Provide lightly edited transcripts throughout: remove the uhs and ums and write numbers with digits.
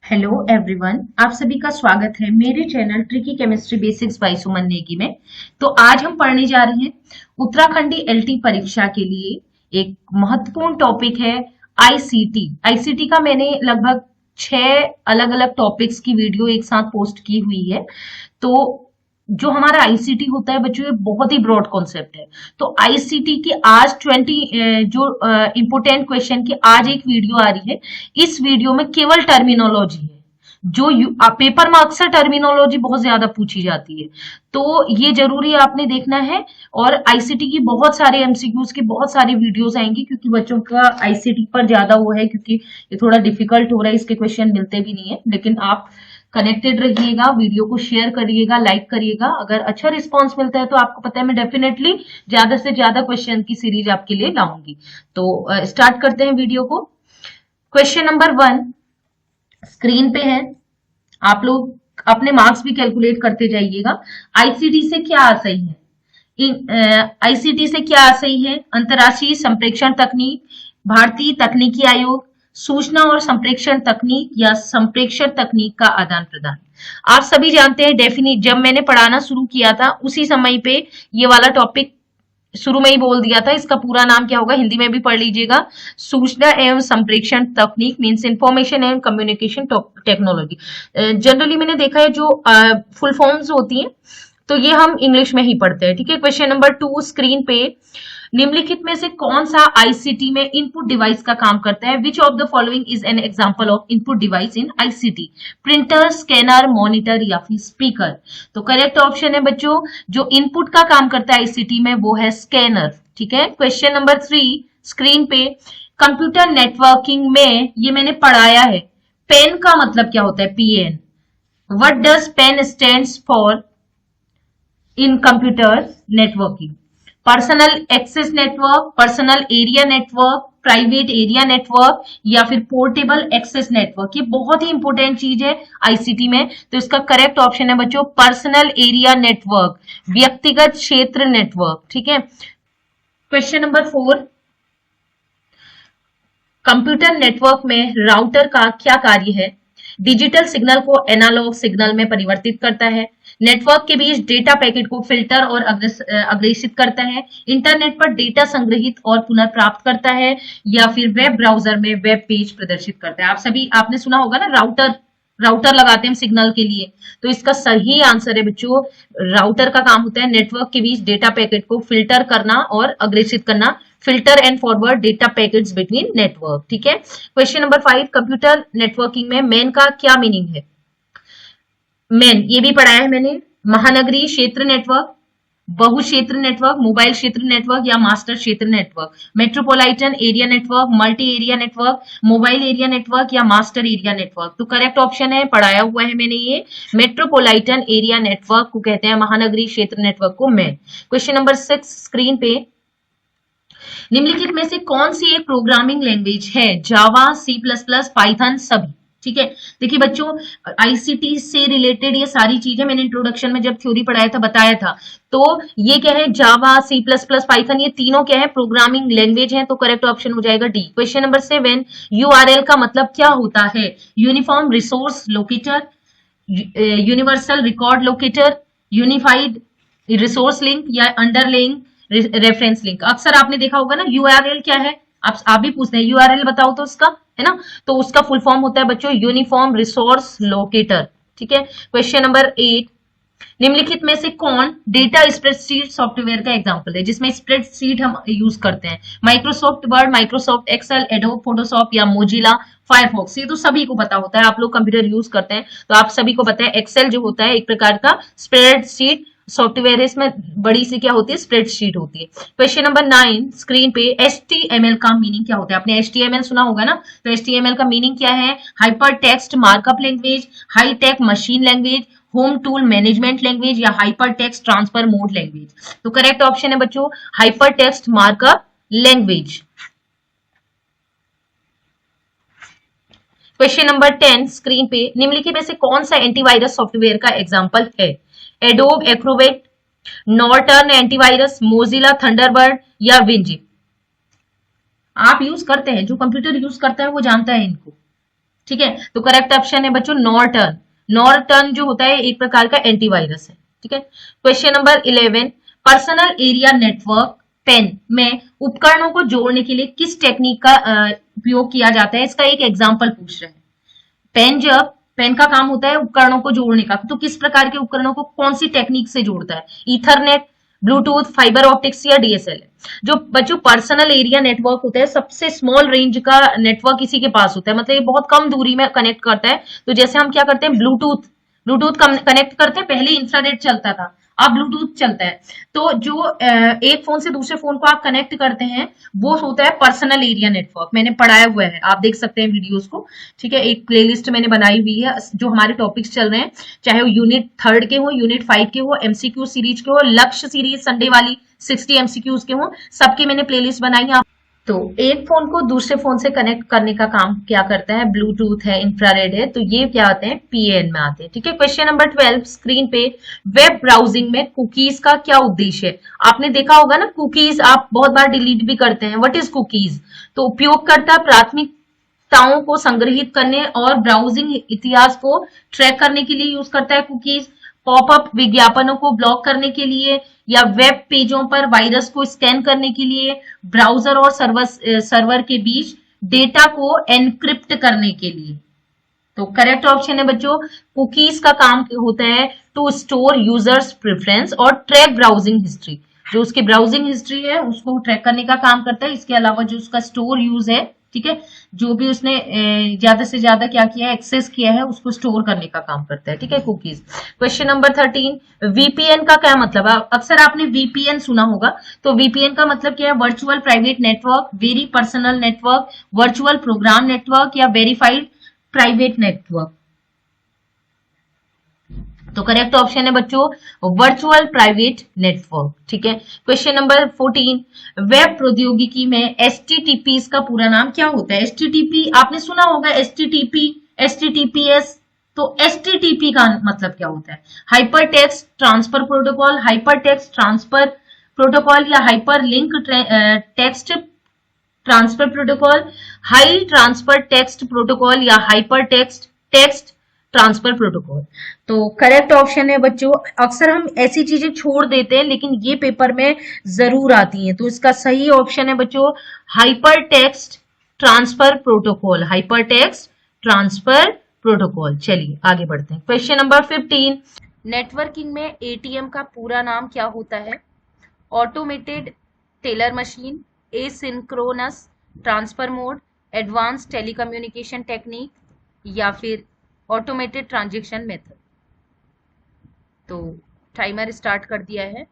Hello everyone, आप सभी का स्वागत है मेरे channel tricky chemistry basics by Suman Negi में। तो आज हम पढ़ने जा रहे हैं उत्तराखंडी एलटी परीक्षा के लिए एक महत्वपूर्ण टॉपिक है आईसीटी। आईसीटी का मैंने लगभग 6 अलग-अलग टॉपिक्स की वीडियो एक साथ पोस्ट की हुई है। तो जो हमारा आईसीटी होता है बच्चों, ये बहुत ही ब्रॉड कॉन्सेप्ट है। तो आईसीटी की आज 20 जो इंपोर्टेंट क्वेश्चन की आज एक वीडियो आ रही है। इस वीडियो में केवल टर्मिनोलॉजी है, जो पेपर में अक्सर टर्मिनोलॉजी बहुत ज्यादा पूछी जाती है, तो ये जरूरी आपने देखना है। और आईसीटी की बहुत सारे एमसीक्यूज की बहुत सारी वीडियोस आएंगी, क्योंकि बच्चों का आईसीटी पर ज्यादा वो है, क्योंकि ये थोड़ा डिफिकल्ट हो रहा है, इसके क्वेश्चन मिलते भी नहीं है। लेकिन आप कनेक्टेड रहिएगा, वीडियो को शेयर करिएगा, लाइक करिएगा। अगर अच्छा रिस्पांस मिलता है तो आपको पता है मैं डेफिनेटली ज्यादा से ज्यादा क्वेश्चन की सीरीज आपके लिए लाऊंगी। तो स्टार्ट करते हैं वीडियो को। क्वेश्चन नंबर 1 स्क्रीन पे है, आप लोग अपने मार्क्स भी कैलकुलेट करते जाइएगा। आईसीटी से क्या आशय है? आईसीटी से क्या आशय है? अंतर्राष्ट्रीय संप्रेषण तकनीक, भारतीय तकनीकी आयोग, सूचना और संप्रेषण तकनीक या संप्रेषण तकनीक का आदान प्रदान। आप सभी जानते हैं, डेफिनेट जब मैंने पढ़ाना शुरू किया था उसी समय पे ये वाला टॉपिक शुरू में ही बोल दिया था। इसका पूरा नाम क्या होगा, हिंदी में भी पढ़ लीजिएगा। सूचना एवं संप्रेषण तकनीक means information and communication technology. Generally मैंने देखा है जो फुल फॉर्म्स होती हैं तो ये हम इंग्लिश में ही पढ़ते हैं, ठीक है। क्वेश्चन नंबर 2 स्क्रीन पे, निम्नलिखित में से कौन सा आईसीटी में इनपुट डिवाइस का काम करता है? Which of the following is an example of input device in ICT? Printer, scanner, monitor या फिर स्पीकर? तो करेक्ट ऑप्शन है बच्चों, जो इनपुट का काम करता है आईसीटी में वो है स्कैनर, ठीक है। क्वेश्चन नंबर 3 स्क्रीन पे, कंप्यूटर नेटवर्किंग में ये मैंने पढ़ाया है, पेन का मतलब क्या होता है? PN. What does PAN stands for in computer networking? Personal access network, personal area network, private area network या फिर पोर्टेबल एक्सेस नेटवर्क? ये बहुत ही इंपॉर्टेंट चीज है आईसीटी में। तो इसका करेक्ट ऑप्शन है बच्चों पर्सनल एरिया नेटवर्क, व्यक्तिगत क्षेत्र नेटवर्क, ठीक है। क्वेश्चन नंबर 4, कंप्यूटर नेटवर्क में राउटर का क्या कार्य है? डिजिटल सिग्नल को एनालॉग सिग्नल में परिवर्तित करता है, नेटवर्क के बीच डेटा पैकेट को फिल्टर और अग्रेषित करता है, इंटरनेट पर डेटा संग्रहित और पुनर्प्राप्त करता है, या फिर वेब ब्राउजर में वेब पेज प्रदर्शित करता है। आप सभी आपने सुना होगा ना, राउटर राउटर लगाते हैं सिग्नल के लिए। तो इसका सही आंसर है बच्चों, राउटर का काम होता है नेटवर्क के बीच डेटा पैकेट को फिल्टर करना और अग्रेषित करना, filter and forward data packets between network, ठीक है। क्वेश्चन नंबर 5, कंप्यूटर नेटवर्किंग में मैन का क्या मीनिंग है? मैन ये भी पढ़ाया है मैंने। महानगरीय क्षेत्र नेटवर्क, बहु क्षेत्र नेटवर्क, मोबाइल क्षेत्र नेटवर्क या मास्टर क्षेत्र network? Metropolitan area network, multi area network, mobile area network या मास्टर एरिया नेटवर्क? तो करेक्ट ऑप्शन है, पढ़ाया हुआ है मैंने ये, मेट्रोपॉलिटन एरिया नेटवर्क को कहते हैं महानगरीय क्षेत्र नेटवर्क को मैन। क्वेश्चन नंबर 6 स्क्रीन पे, निम्नलिखित में से कौन सी एक प्रोग्रामिंग लैंग्वेज है? जावा, सी प्लस प्लस, पाइथन, सभी, ठीक है। देखिए बच्चों, आईसीटी से रिलेटेड ये सारी चीजें मैंने इंट्रोडक्शन में जब थ्योरी पढ़ाया था बताया था। तो ये क्या है, जावा, सी प्लस प्लस, पाइथन, ये तीनों क्या है, प्रोग्रामिंग लैंग्वेज है। तो करेक्ट ऑप्शन हो जाएगा डी। क्वेश्चन नंबर 7, यूआरएल का मतलब क्या होता है? Uniform resource locator, universal record locator, unified resource link या अंडरलेइंग रेफरेंस लिंक? अक्सर आपने देखा होगा ना, यूआरएल क्या है, आप भी पूछते हैं यूआरएल बताओ तो उसका, है ना। तो उसका फुल फॉर्म होता है बच्चों यूनिफॉर्म रिसोर्स लोकेटर, ठीक है। क्वेश्चन नंबर 8, निम्नलिखित में से कौन डेटा स्प्रेडशीट सॉफ्टवेयर का एग्जांपल है जिसमें स्प्रेडशीट हम यूज करते हैं? Microsoft Word, Microsoft Excel, Adobe Photoshop या मोजिला फायरफॉक्स? ये तो सभी को पता होता है, आप लोग कंप्यूटर यूज करते हैं तो आप सभी को पता है एक्सेल जो होता है एक प्रकार का स्प्रेडशीट सॉफ्टवेयर है। इसमें बड़ी सी क्या होती है, स्प्रेडशीट होती है। क्वेश्चन नंबर 9 स्क्रीन पे, एचटीएमएल का मीनिंग क्या होता है? आपने एचटीएमएल सुना होगा ना। तो एचटीएमएल का मीनिंग क्या है? Hyper text markup language, high tech machine language, home tool management language या hyper text transfer mode language? तो करेक्ट ऑप्शन है बच्चों hyper text markup language. Question number 10 screen पे, निम्नलिखित में से कौन सा एंटीवायरस सॉफ्टवेयर का एग्जांपल है? Adobe Acrobat, Norton antivirus, Mozilla Thunderbird या विंजिप? आप यूज करते हैं, जो कंप्यूटर यूज करता है वो जानता है इनको। ठीक है, तो करेक्ट ऑप्शन है बच्चों नॉर्टन। नॉर्टन जो होता है एक प्रकार का एंटीवायरस है। ठीक है, question number 11, personal area network PAN में उपकरणों को जोड़ने के लिए किस टेक्निक का उपयोग किया जाता है, इसका एक एग्जाम्पल पूछ रहे हैं। पेन का काम होता है उपकरणों को जोड़ने का, तो किस प्रकार के उपकरणों को कौन सी टेक्निक से जोड़ता है, ईथरनेट, ब्लूटूथ, फाइबर ऑप्टिक्स या डीएसएल। जो बच्चों पर्सनल एरिया नेटवर्क होता है, सबसे स्मॉल रेंज का नेटवर्क इसी के पास होता है, मतलब ये बहुत कम दूरी में कनेक्ट करता है। तो जैसे हम क्या करते हैं, ब्लूटूथ कनेक्ट करते हैं, पहले इंफ्रारेड चलता था, अब ब्लूटूथ चलता है। तो जो एक फोन से दूसरे फोन को आप कनेक्ट करते हैं वो होता है पर्सनल एरिया नेटवर्क। मैंने पढ़ाया हुआ है, आप देख सकते हैं वीडियोस को। ठीक है, एक प्लेलिस्ट मैंने बनाई हुई है, जो हमारे टॉपिक्स चल रहे हैं, चाहे वो यूनिट 3 के हो, यूनिट 5 के हो, एमसीक्यू सीरीज के हो, लक्ष्य सीरीज संडे वाली 60 एमसीक्यूज के हो, सबके मैंने प्लेलिस्ट बनाई है। तो एक फोन को दूसरे फोन से कनेक्ट करने का काम क्या करता है, ब्लूटूथ है, इंफ्रारेड है, तो ये क्या आते हैं, पीएन में आते हैं। ठीक है, क्वेश्चन नंबर 12 स्क्रीन पे, वेब ब्राउजिंग में कुकीज का क्या उद्देश्य है। आपने देखा होगा ना, कुकीज आप बहुत बार डिलीट भी करते हैं। व्हाट इज कुकीज, तो उपयोगकर्ता प्राथमिकताओं को संग्रहित करने और ब्राउजिंग इतिहास को ट्रैक करने के लिए यूज करता है कुकीज। पॉपअप विज्ञापनों को ब्लॉक करने के लिए, या वेब पेजों पर वायरस को स्कैन करने के लिए, ब्राउजर और सर्वर के बीच डेटा को एनक्रिप्ट करने के लिए। तो करेक्ट ऑप्शन है बच्चों, कुकीज का काम होता है टू स्टोर यूजर्स प्रेफरेंस और ट्रैक ब्राउजिंग हिस्ट्री। जो उसकी ब्राउजिंग हिस्ट्री है उसको ट्रैक करने का काम करता है। इसके अलावा जो उसका स्टोर यूज है, ठीक है, जो भी उसने ज्यादा से ज्यादा क्या किया है, एक्सेस किया है, उसको स्टोर करने का काम करता है। ठीक है, कुकीज। क्वेश्चन नंबर 13, वीपीएन का क्या मतलब है। अक्सर आपने वीपीएन सुना होगा, तो वीपीएन का मतलब क्या है, virtual private network, very personal network, virtual program network या वेरीफाइड प्राइवेट नेटवर्क। तो करेक्ट ऑप्शन है बच्चों वर्चुअल प्राइवेट नेटवर्क। ठीक है, क्वेश्चन नंबर 14, वेब प्रौद्योगिकी में एचटीटीपी का पूरा नाम क्या होता है। एचटीटीपी आपने सुना होगा, एचटीटीपी, एचटीटीपीएस। तो एचटीटीपी का मतलब क्या होता है, hyper text transfer protocol, hyper text transfer protocol या hyper link text transfer protocol, high transfer text protocol या हाइपर टेक्स्ट ट्रांसफर प्रोटोकॉल। तो करेक्ट ऑप्शन है बच्चों, अक्सर हम ऐसी चीजें छोड़ देते हैं लेकिन ये पेपर में जरूर आती हैं, तो इसका सही ऑप्शन है बच्चों hyper text transfer protocol, hyper text transfer protocol. चलिए आगे बढ़ते हैं। क्वेश्चन नंबर 15, नेटवर्किंग में एटीएम का पूरा नाम क्या होता है। Automated teller machine, asynchronous transfer mode, advance telecommunication technique या फिर ऑटोमेटेड ट्रांजैक्शन मेथड। तो टाइमर स्टार्ट कर दिया है।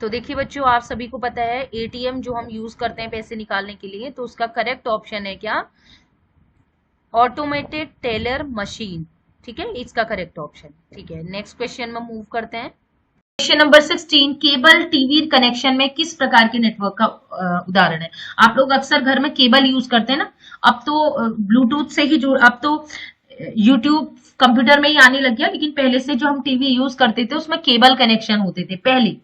तो देखिए बच्चों, आप सभी को पता है एटीएम जो हम यूज करते हैं पैसे निकालने के लिए, तो उसका करेक्ट ऑप्शन है क्या, ऑटोमेटेड टेलर मशीन। ठीक है, इसका करेक्ट ऑप्शन। ठीक है, नेक्स्ट क्वेश्चन में मूव करते हैं। Question number 16, cable TV connection में किस प्रकार के नेटवर्क का उदाहरण है। आप लोग अक्सर घर में केबल यूज करते हैं ना, अब तो ब्लूटूथ से ही जुड़, अब तो यूट्यूब कंप्यूटर में ही आने लग गया, लेकिन पहले से जो हम टीवी यूज करते थे उसमें केबल कनेक्शन होते थे पहले,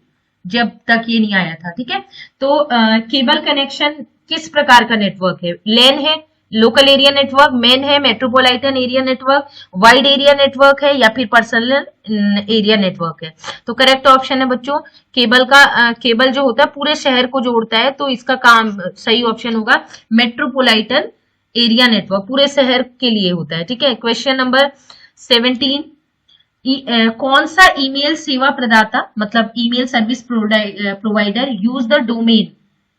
जब तक ये नहीं आया था। ठीक है, तो केबल कनेक्शन किस प्रकार का नेटवर्क है, लेन है, लोकल एरिया नेटवर्क, मेन है, metropolitan area network, wide area network है या फिर पर्सनल एरिया नेटवर्क है। तो करेक्ट ऑप्शन है बच्चों केबल जो होता है पूरे शहर को जोड़ता है, तो इसका काम सही ऑप्शन होगा मेट्रोपॉलिटन एरिया नेटवर्क, पूरे शहर के लिए होता है। ठीक है, क्वेश्चन नंबर 17, कौन सा ईमेल सेवा प्रदाता मतलब email service provider use the domain,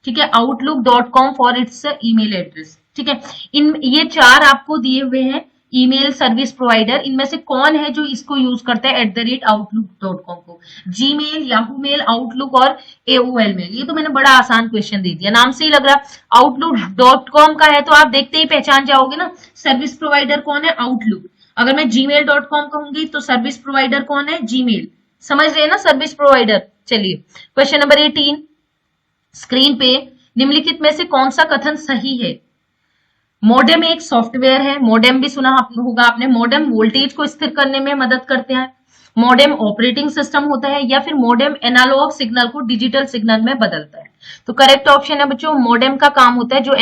ठीक है, outlook.com for its email address. ठीक है, इन ये 4 आपको दिए हुए हैं ईमेल सर्विस प्रोवाइडर, इनमें से कौन है जो इसको यूज करता है @outlook.com को, जीमेल, याहू मेल, आउटलुक और AOL मेल। ये तो मैंने बड़ा आसान क्वेश्चन दे दिया, नाम से ही लग रहा outlook.com का है, तो आप देखते ही पहचान जाओगे ना सर्विस प्रोवाइडर कौन है, आउटलुक। अगर मैं gmail.com कहूंगी तो सर्विस प्रोवाइडर कौन है, जीमेल। समझ रहे हैं ना सर्विस प्रोवाइडर। चलिए क्वेश्चन नंबर 18, स्क्रीन पे निम्नलिखित में से कौन सा कथन सही है। मॉडेम एक सॉफ्टवेयर है, मॉडेम भी सुना होगा आपने, मॉडेम वोल्टेज को स्थिर करने में मदद करते हैं, मॉडेम ऑपरेटिंग सिस्टम होता है या फिर मॉडेम एनालॉग सिग्नल को डिजिटल सिग्नल में बदलता है। तो करेक्ट ऑप्शन है बच्चों मॉडेम का काम होता है जो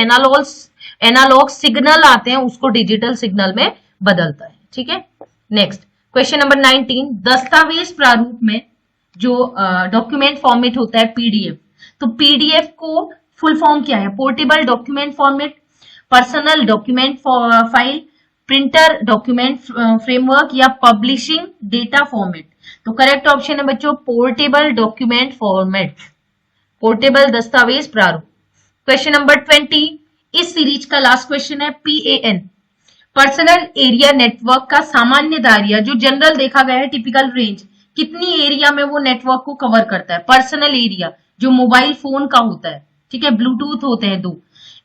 एनालॉग सिग्नल आते हैं उसको डिजिटल सिग्नल में बदलता है। ठीक है, नेक्स्ट क्वेश्चन नंबर 19, दस्तावेज प्रारूप में जो डॉक्यूमेंट फॉर्मेट होता है पीडीएफ, तो पीडीएफ को फुल फॉर्म क्या है? Portable document format, personal document file, printer document framework या पब्लिशिंग डेटा फॉर्मेट। तो करेक्ट ऑप्शन है बच्चों पोर्टेबल डॉक्यूमेंट फॉर्मेट, पोर्टेबल दस्तावेज प्रारूप। क्वेश्चन नंबर 20, इस सीरीज का लास्ट क्वेश्चन है PAN, पर्सनल एरिया नेटवर्क का सामान्य दायरा, जो जनरल देखा गया है टिपिकल रेंज, कितनी एरिया में वो नेटवर्क को कवर करता है? पर्सनल एरिया जो मोबाइल फोन का होता है, ठीक है, ब्लूटूथ होते हैं दो,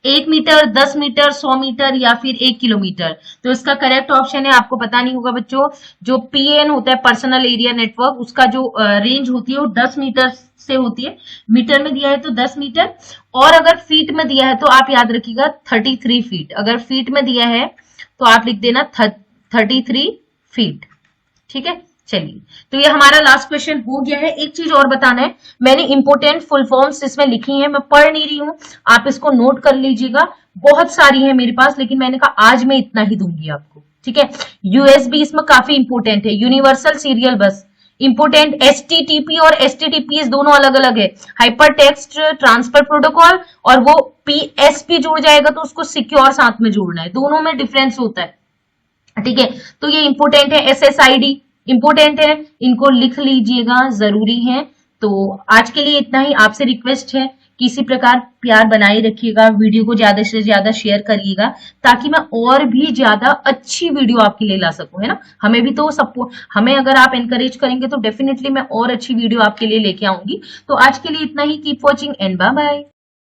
1 मीटर, 10 मीटर, 100 मीटर या फिर 1 किलोमीटर। तो इसका करेक्ट ऑप्शन है, आपको पता नहीं होगा बच्चों, जो PAN होता है पर्सनल एरिया नेटवर्क, उसका जो रेंज होती है वो 10 मीटर से होती है। मीटर में दिया है तो 10 मीटर, और अगर फीट में दिया है तो आप याद रखिएगा 33 फीट। अगर फीट में दिया है तो आप लिख देना 33 फीट। ठीक है, चलिए, तो ये हमारा लास्ट क्वेश्चन हो गया है। एक चीज और बताना है, मैंने इंपोर्टेंट फुल फॉर्म्स इसमें लिखी हैं, मैं पढ़ नहीं रही हूं, आप इसको नोट कर लीजिएगा, बहुत सारी है मेरे पास, लेकिन मैंने कहा आज मैं इतना ही दूंगी आपको। ठीक है, यूएसबी इसमें काफी इंपोर्टेंट है, यूनिवर्सल सीरियल बस इंपोर्टेंट, एचटीटीपी और एचटीटीपीएस दोनों अलग अलग है, हाइपर टेक्स्ट ट्रांसफर प्रोटोकॉल, और वो पीएसपी जुड़ जाएगा तो उसको सिक्योर साथ में जोड़ना है, दोनों में डिफरेंस होता है। ठीक है, तो ये इंपोर्टेंट है, एसएसआईडी इंपोर्टेंट है, इनको लिख लीजिएगा, जरूरी है। तो आज के लिए इतना ही, आपसे रिक्वेस्ट है किसी प्रकार प्यार बनाए रखिएगा, वीडियो को ज्यादा से ज्यादा शेयर करिएगा, ताकि मैं और भी ज्यादा अच्छी वीडियो आपके लिए ला सकूं, है ना। हमें भी तो सपोर्ट, हमें अगर आप एनकरेज करेंगे तो डेफिनेटली मैं और अच्छी वीडियो आपके लिए लेके आऊंगी। तो आज के लिए इतना ही, keep watching and bye bye.